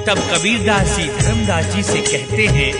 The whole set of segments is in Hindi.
तब कबीरदास जी धर्मदास जी से कहते हैं,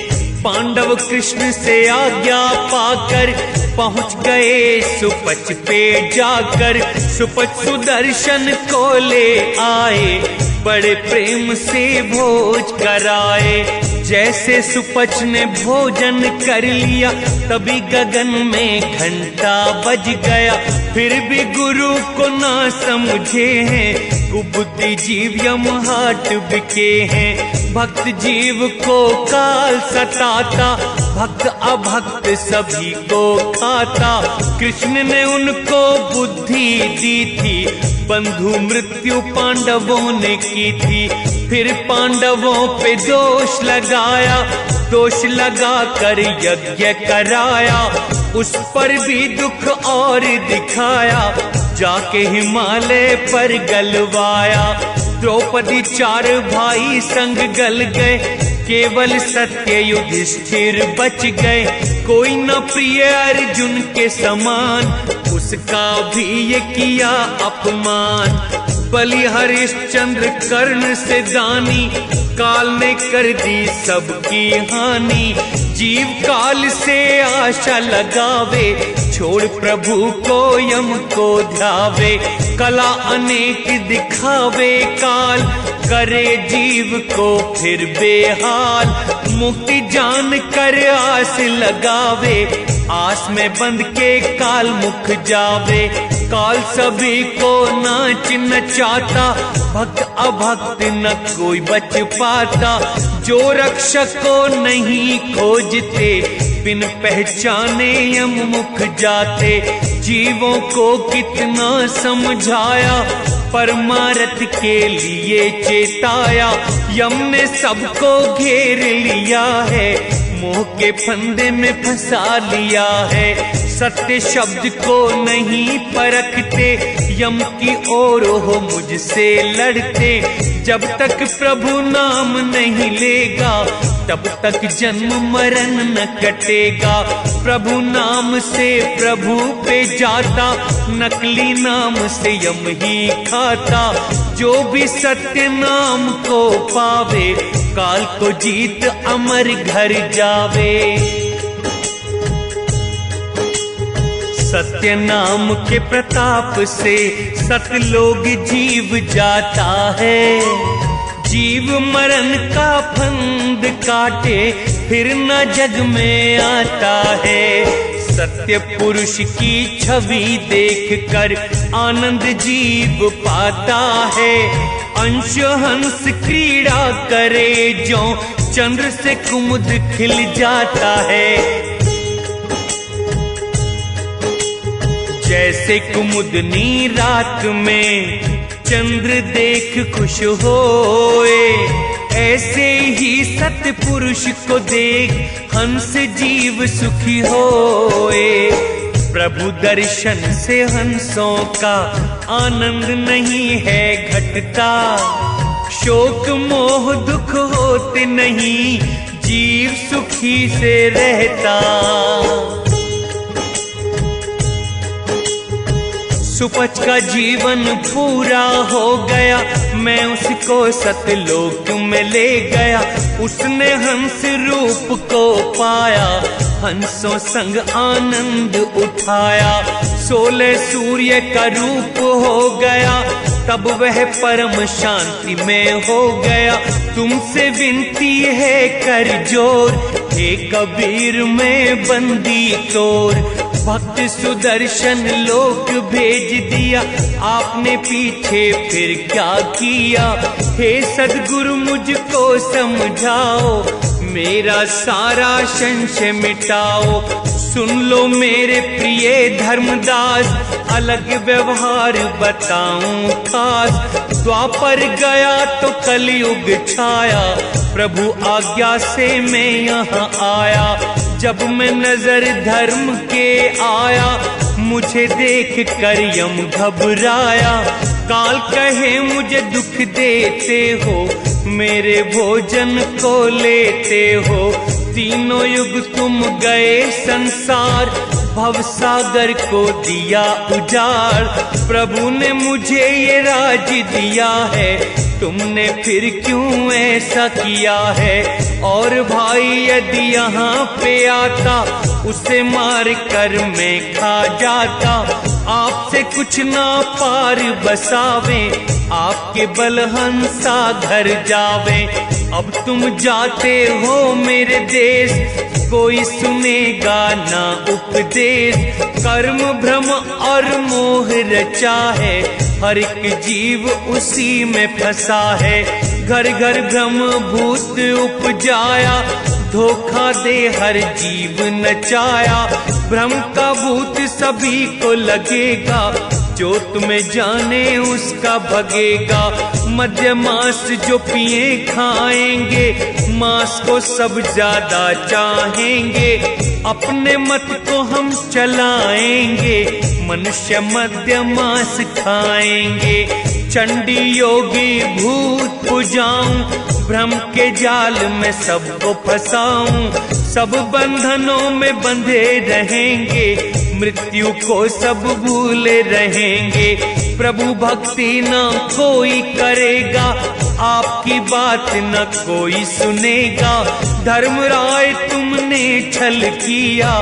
पांडव कृष्ण से आज्ञा पाकर पहुंच गए सुपच पे जाकर। सुपच सुदर्शन को ले आए, बड़े प्रेम से भोज कराए। जैसे सुपच ने भोजन कर लिया, तभी गगन में घंटा बज गया। फिर भी गुरु को ना समझे हैं, कुबुद्धि जीव यम हाट बिके हैं। भक्त जीव को काल सताता, भक्त अभक्त सभी को खाता। कृष्ण ने उनको बुद्धि दी थी, बंधु मृत्यु पांडवों ने की थी। फिर पांडवों पे दोष लगाया, दोष लगा कर यज्ञ कराया। उस पर भी दुख और दिखाया, जाके हिमालय पर गलवाया। द्रौपदी चार भाई संग गल गए, केवल सत्य युधिष्ठिर बच गए। कोई न प्रिय अर्जुन के समान, उसका भी ये किया अपमान। बलि हरिश्चंद्र कर्ण से दानी, काल ने कर दी सबकी हानि। जीव काल से आशा लगावे, छोड़ प्रभु को यम को ध्यावे। कला अनेक दिखावे काल, करे जीव को फिर बेहाल। मुक्ति जान कर आस लगावे, आस में बंद के काल मुख जावे। काल सभी को नाच नचाता, भक्त अभक्त न कोई बच पाता। जो रक्षक को नहीं खोजते, बिन पहचाने यम मुख जाते। जीवों को कितना समझाया, परमार्थ के लिए चेताया। यम ने सबको घेर लिया है, मोह के फंदे में फंसा लिया है। सत्य शब्द को नहीं परखते, यम की ओर हो मुझसे लड़ते। जब तक प्रभु नाम नहीं लेगा, तब तक जन्म मरण न कटेगा। प्रभु नाम से प्रभु पे जाता, नकली नाम से यम ही खाता। जो भी सत्य नाम को पावे, काल को जीत अमर घर जावे। सत्य नाम के प्रताप से सतलोक जीव जाता है। जीव मरण का फंद काटे, फिर न जग में आता है। सत्य पुरुष की छवि देखकर आनंद जीव पाता है। अंश हंस क्रीड़ा करे जो, चंद्र से कुमुद खिल जाता है। जैसे कुमुदनी रात में चंद्र देख खुश होए, ऐसे ही सत्य पुरुष को देख हंस जीव सुखी होए। प्रभु दर्शन से हंसों का आनंद नहीं है घटता। शोक मोह दुख होते नहीं, जीव सुखी से रहता। सुपच का जीवन पूरा हो गया, मैं उसको सतलोक में ले गया। उसने हंस रूप को पाया, हंसों संग आनंद उठाया। 16 सूर्य का रूप हो गया, तब वह परम शांति में हो गया। तुमसे विनती है कर जोर, हे कबीर में बंदी तोर। भक्त सुदर्शन लोक भेज दिया, आपने पीछे फिर क्या किया। हे सद्गुरु मुझको समझाओ, मेरा सारा संशय मिटाओ। सुन लो मेरे प्रिय धर्मदास, अलग व्यवहार बताऊं खास। द्वापर गया तो कलयुग छाया, प्रभु आज्ञा से मैं यहाँ आया। जब मैं नजर धर्म के आया, मुझे देख कर यम घबराया। काल कहे मुझे दुख देते हो, मेरे भोजन को लेते हो। तीनों युग तुम गए संसार, भवसागर को दिया उजाड़। प्रभु ने मुझे ये राज दिया है, तुमने फिर क्यों ऐसा किया है। और भाई यदि यहाँ पे आता उसे मार कर मैं खा जाता। आपसे कुछ ना पार बसावे, आपके बल हंसा घर जावे। अब तुम जाते हो मेरे देश, कोई सुनेगा ना उपदेश। कर्म भ्रम और मोह रचा है, हर एक जीव उसी में फंसा है। घर घर भ्रम भूत उपजाया, धोखा दे हर जीव नचाया। भ्रम का भूत सभी को लगेगा, जो तुम्हें जाने उसका भगेगा। मद्य मांस जो पिए खाएंगे, मांस को सब ज्यादा चाहेंगे। अपने मत को हम चलाएंगे, मनुष्य मद्य मांस खाएंगे। चंडी योगी भूत पूजाऊं, भ्रम के जाल में सबको फंसाऊं। सब बंधनों में बंधे रहेंगे, मृत्यु को सब भूले रहेंगे। प्रभु भक्ति न कोई करेगा, आपकी बात न कोई सुनेगा। धर्मराय तुमने छल किया,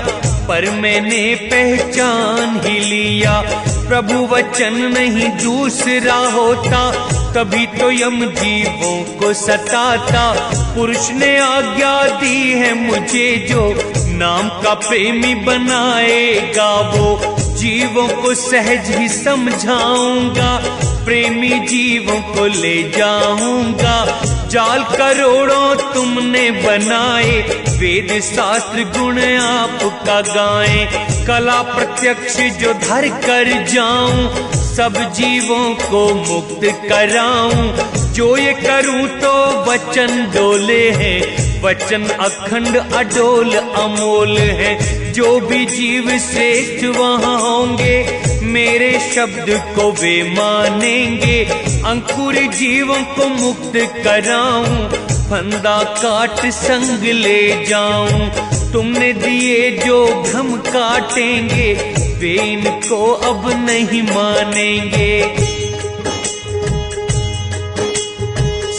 पर मैंने पहचान ही लिया। प्रभु वचन नहीं दूसरा होता, तभी तो यम जीवों को सताता। पुरुष ने आज्ञा दी है मुझे, जो नाम का प्रेमी बनाएगा वो। जीवों को सहज ही समझाऊंगा, प्रेमी जीवों को ले जाऊंगा। जाल करोड़ों तुमने बनाए, वेद शास्त्र गुण आपका गाएं। कला प्रत्यक्ष जो धर कर जाऊं, सब जीवों को मुक्त कराऊं। जो ये करूं तो वचन डोले हैं, वचन अखंड अडोल अमोल है। जो भी जीव श्रेष्ठ वहाँ होंगे, मेरे शब्द को वे मानेंगे। अंकुर जीवों को मुक्त कराऊं, फंदा काट संग ले जाऊं। तुमने दिए जो भ्रम काटेंगे, वे इनको अब नहीं मानेंगे।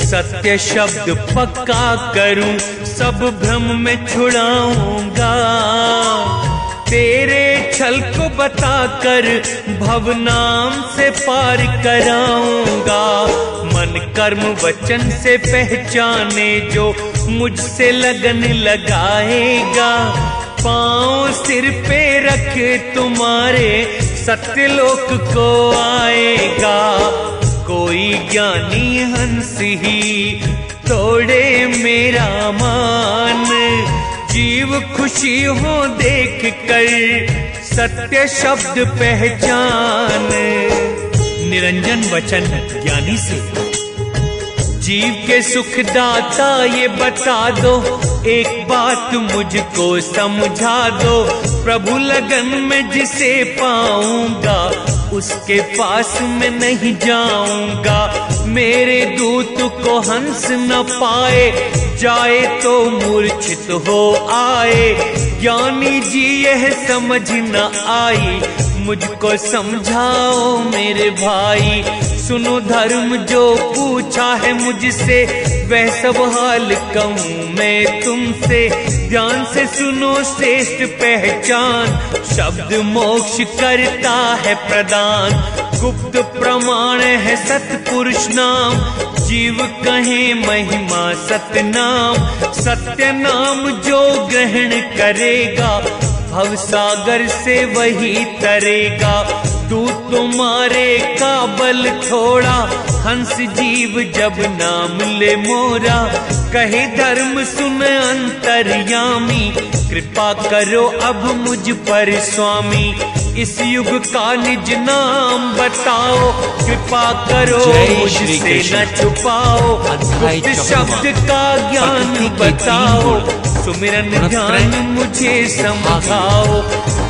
सत्य शब्द पक्का करूं, सब भ्रम में छुड़ाऊंगा। तेरे छल को बताकर भव नाम से पार कराऊंगा। मन कर्म वचन से पहचाने, जो मुझसे लगन लगाएगा। पाँव सिर पे रख तुम्हारे, सत्यलोक को आएगा। कोई ज्ञानी हंस ही तोड़े मेरा मान, जीव खुशी हो देख कर सत्य शब्द पहचान। निरंजन वचन ज्ञानी से, जीव के सुखदाता ये बता दो, एक बात मुझको समझा दो। प्रभु लगन में जिसे पाऊंगा, उसके पास मैं नहीं जाऊंगा। मेरे दूत को हंस न पाए, जाए तो मूर्छित हो आए। ज्ञानी जी यह समझ न आई, मुझको समझाओ मेरे भाई। सुनो धर्म जो पूछा है मुझसे, वह सब हाल कहूँ मैं तुमसे। ध्यान से सुनो श्रेष्ठ पहचान, शब्द मोक्ष करता है प्रदान। गुप्त प्रमाण है सतपुरुष नाम, जीव कहे महिमा सतनाम। सत्य नाम जो ग्रहण करेगा, भव सागर से वही तरेगा। तू तुम्हारे का बल थोड़ा, हंस जीव जब नाम ले मोरा। कहे धर्म सुन अंतर्यामी, कृपा करो अब मुझ पर स्वामी। इस युग का निज नाम बताओ, कृपा करो मुझसे न छुपाओ। गुप्त शब्द का ज्ञान बताओ, सुमिरन ध्यान मुझे समझाओ।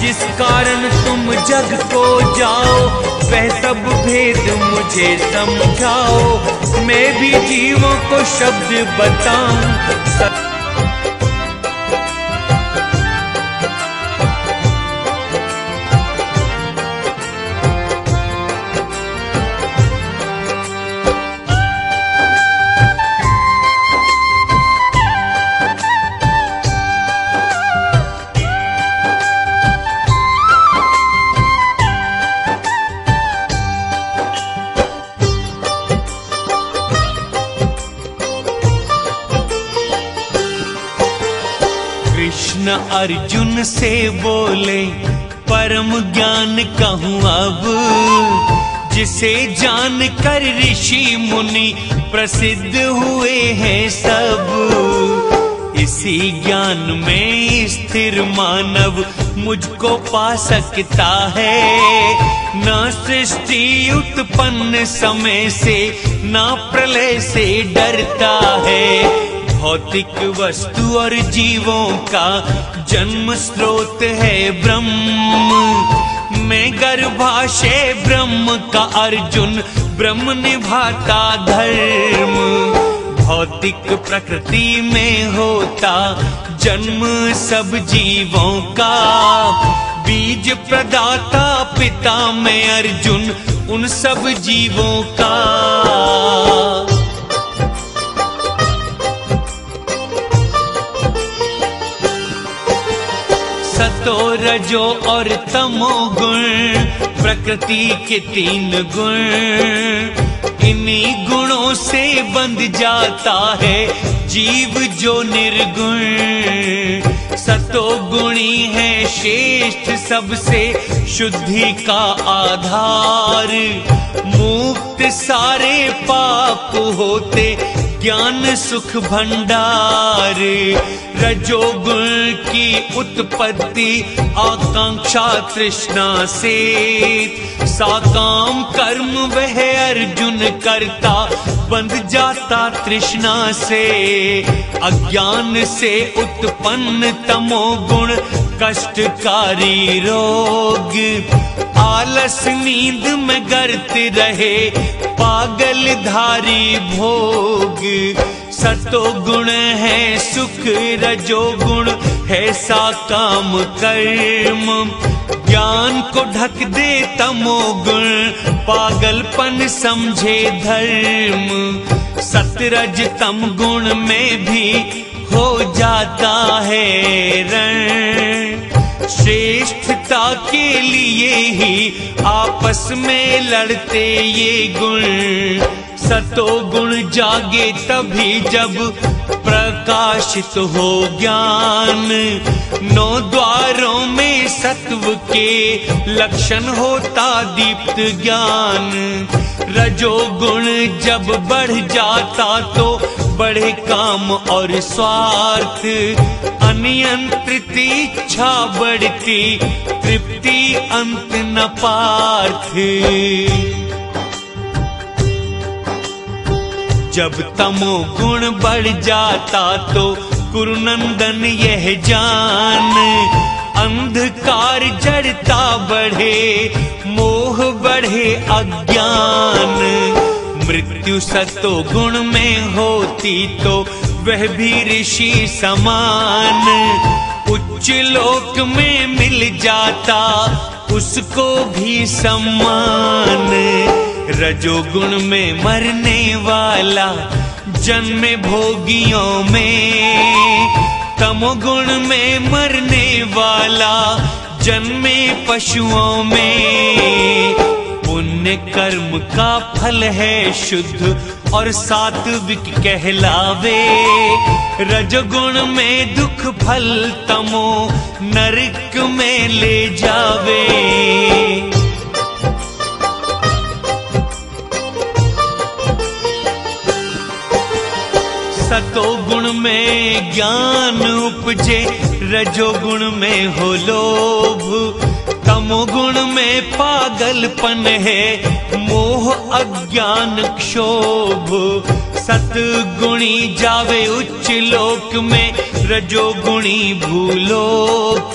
जिस कारण तुम जग को जाओ, वह सब भेद मुझे समझाओ। मैं भी जीवों को शब्द बताऊं, कृष्ण अर्जुन से बोले, परम ज्ञान कहूँ अब, जिसे जान कर ऋषि मुनि प्रसिद्ध हुए हैं सब। इसी ज्ञान में स्थिर मानव मुझको पा सकता है। ना सृष्टि उत्पन्न समय से, ना प्रलय से डरता है। भौतिक वस्तु और जीवों का जन्म स्रोत है ब्रह्म। मैं गर्भाशय ब्रह्म का अर्जुन, ब्रह्म निभाता धर्म। भौतिक प्रकृति में होता जन्म सब जीवों का। बीज प्रदाता पिता मैं अर्जुन, उन सब जीवों का। सतो रजो और तमो गुण, प्रकृति के 3 गुण। इन्हीं गुणों से बंध जाता है जीव जो निर्गुण। सतो गुणी है श्रेष्ठ सबसे, शुद्धि का आधार। मुक्त सारे पाप होते, ज्ञान सुख भंडार। रजोगुण की उत्पत्ति आकांक्षा तृष्णा से। साकाम कर्म वह अर्जुन करता, बंध जाता तृष्णा से। अज्ञान से उत्पन्न तमोगुण कष्टकारी रोग। आलस नींद में गर्त रहे, पागल धारी भोग। सतोगुण है सुख, रजोगुण है साकाम कर्म। ज्ञान को ढक दे तमोगुण, पागलपन समझे धर्म। सतरज तम गुण में भी हो जाता है रण। श्रेष्ठता के लिए ही आपस में लड़ते ये गुण। सतो गुण जागे तभी जब प्रकाशित हो ज्ञान। 9 द्वारों में सत्व के लक्षण होता दीप्त ज्ञान। रजोगुण जब बढ़ जाता तो बढ़े काम और स्वार्थ। अनियंत्रित इच्छा बढ़ती, तृप्ति अंत न पार्थ। जब तमो गुण बढ़ जाता तो कुरुनंदन यह जान। अंधकार जड़ता बढ़े, मोह बढ़े अज्ञान। मृत्यु सतो गुण में होती तो वह भी ऋषि समान। उच्च लोक में मिल जाता उसको भी सम्मान। रजोगुण में मरने वाला जन्मे भोगियों में। तमोगुण में मरने वाला जन्मे पशुओं में। पुण्य कर्म का फल है शुद्ध और सात्विक कहलावे। रजोगुण में दुख फल तमो नरक में ले जावे। सतोगुण में ज्ञान उपजे, रजोगुण में हो लोभ। तमोगुण में पागलपन है, मोह अज्ञान क्षोभ। सतगुणी जावे उच्च लोक में, रजोगुणी भूलोक।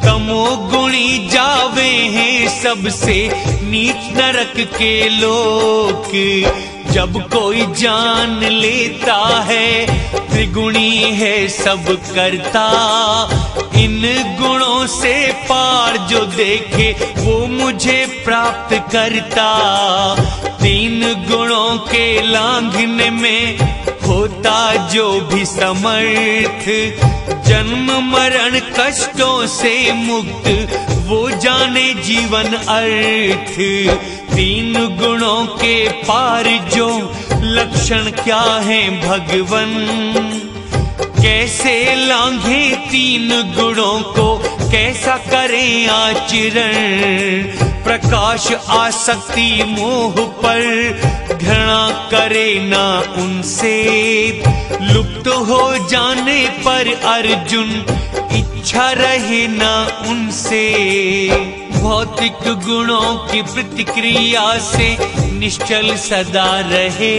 तमोगुणी जावे हैं सबसे नीच नरक के लोक। जब कोई जान लेता है त्रिगुणी है सब करता। इन गुणों से पार जो देखे वो मुझे प्राप्त करता। 3 गुणों के लांघने में होता जो भी समर्थ। जन्म मरण कष्टों से मुक्त वो जाने जीवन अर्थ। 3 गुणों के पार जो लक्षण क्या है भगवन। कैसे लांघे तीन गुणों को, कैसा करें आचरण। प्रकाश आसक्ति मोह पर, घृणा करे ना उनसे। लुप्त हो जाने पर अर्जुन, इच्छा रहे ना उनसे। भौतिक गुणों की प्रतिक्रिया से निश्चल सदा रहे।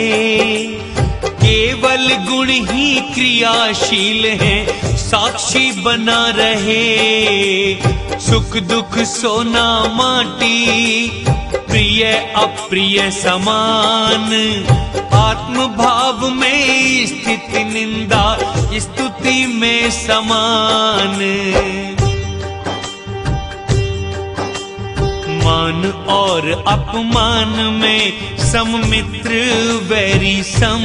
केवल गुण ही क्रियाशील हैं, साक्षी बना रहे। सुख दुख सोना माटी, प्रिय अप्रिय समान। आत्म भाव में स्थित निंदा, स्तुति में समान। मान और अपमान में सम, मित्र वैरी सम।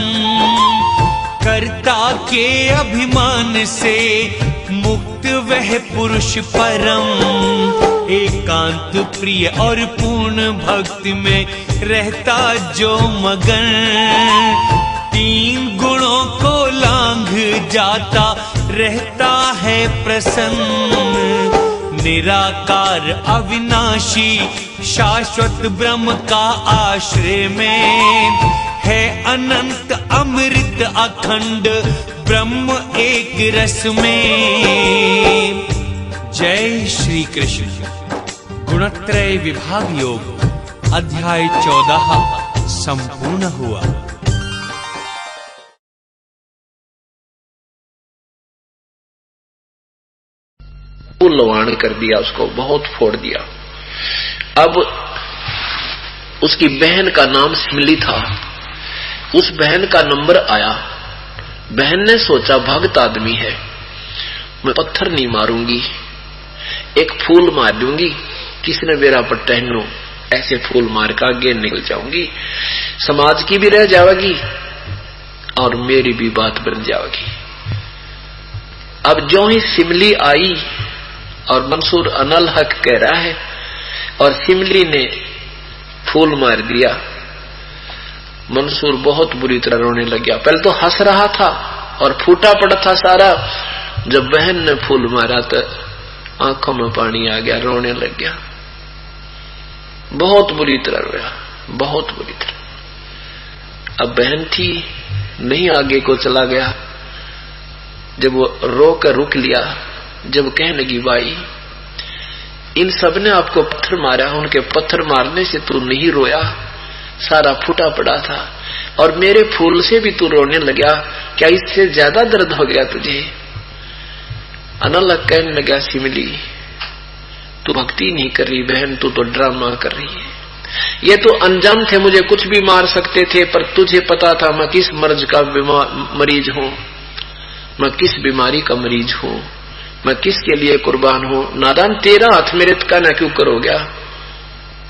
कर्ता के अभिमान से मुक्त वह पुरुष परम। एकांत प्रिय और पूर्ण भक्ति में रहता जो मगन। तीन गुणों को लांघ जाता, रहता है प्रसन्न। निराकार अविनाशी, शाश्वत ब्रह्म का आश्रय में। है अनंत अमृत अखंड, ब्रह्म एक रस में। जय श्री कृष्ण। गुणत्रय विभाग योग अध्याय 14 संपूर्ण हुआ। लवाण कर दिया, उसको बहुत फोड़ दिया। अब उसकी बहन का नाम सिमली था। उस बहन का नंबर आया। बहन ने सोचा भक्त आदमी है, मैं पत्थर नहीं मारूंगी, एक फूल मार दूंगी, किसने मेरा पर टहनो। ऐसे फूल मार कर आगे निकल जाऊंगी, समाज की भी रह जाएगी और मेरी भी बात बन जाएगी। अब जो ही सिमली आई और मंसूर अनल हक कह रहा है और सिमली ने फूल मार दिया। मंसूर बहुत बुरी तरह रोने लग गया। पहले तो हंस रहा था और फूटा पड़ा था सारा। जब बहन ने फूल मारा तो आंखों में पानी आ गया, रोने लग गया। बहुत बुरी तरह रोया, बहुत बुरी तरह। अब बहन थी, नहीं आगे को चला गया। जब वो रो कर रुक लिया, जब कहने लगी भाई इन सब ने आपको पत्थर मारा, उनके पत्थर मारने से तू नहीं रोया, सारा फूटा पड़ा था और मेरे फूल से भी तू रोने लगा, क्या इससे ज्यादा दर्द हो गया तुझे? अनल कहने लगा सिमली तू भक्ति नहीं कर रही बहन, तू तो ड्रामा कर रही है। ये तो अनजान थे, मुझे कुछ भी मार सकते थे, पर तुझे पता था मैं किस मर्ज का मरीज हूं, मैं किस बीमारी का मरीज हूं, मैं किसके लिए कुर्बान हूं। नादान तेरा हाथ मेरे कहना क्यों करोगे?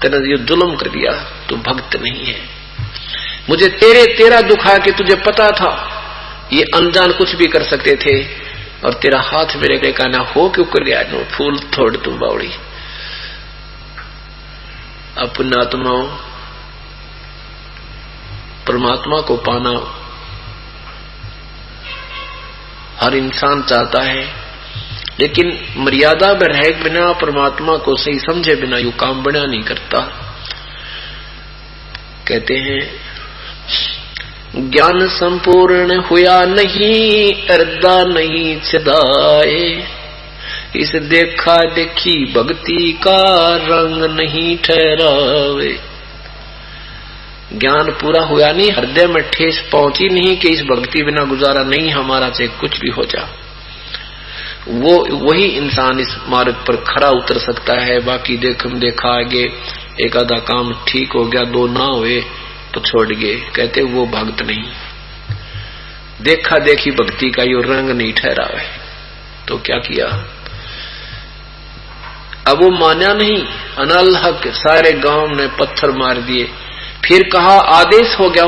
तेरा ये जुल्म कर दिया, तू भक्त नहीं है। मुझे तेरा दुखा कि तुझे पता था ये अनजान कुछ भी कर सकते थे और तेरा हाथ मेरे कहना हो क्यों कर गया? नो फूल थोड़ तू बावड़ी। अपने आत्माओं परमात्मा को पाना हर इंसान चाहता है, लेकिन मर्यादा में रह बिना परमात्मा को सही समझे बिना यू काम बना नहीं करता। कहते हैं ज्ञान संपूर्ण हुआ नहीं, अर्दा नहीं छदाए, इस देखा देखी भक्ति का रंग नहीं ठहरावे। ज्ञान पूरा हुआ नहीं, हृदय में ठेस पहुंची नहीं कि इस भक्ति बिना गुजारा नहीं हमारा, चाहे कुछ भी हो जा। वो वही इंसान इस मार्ग पर खड़ा उतर सकता है। बाकी देखा आगे एक आधा काम ठीक हो गया, दो ना हुए तो छोड़ गए, कहते वो भक्त नहीं। देखा देखी भक्ति का यो रंग नहीं ठहरा है तो क्या किया? अब वो माना नहीं, अनल हक सारे गांव ने पत्थर मार दिए। फिर कहा आदेश हो गया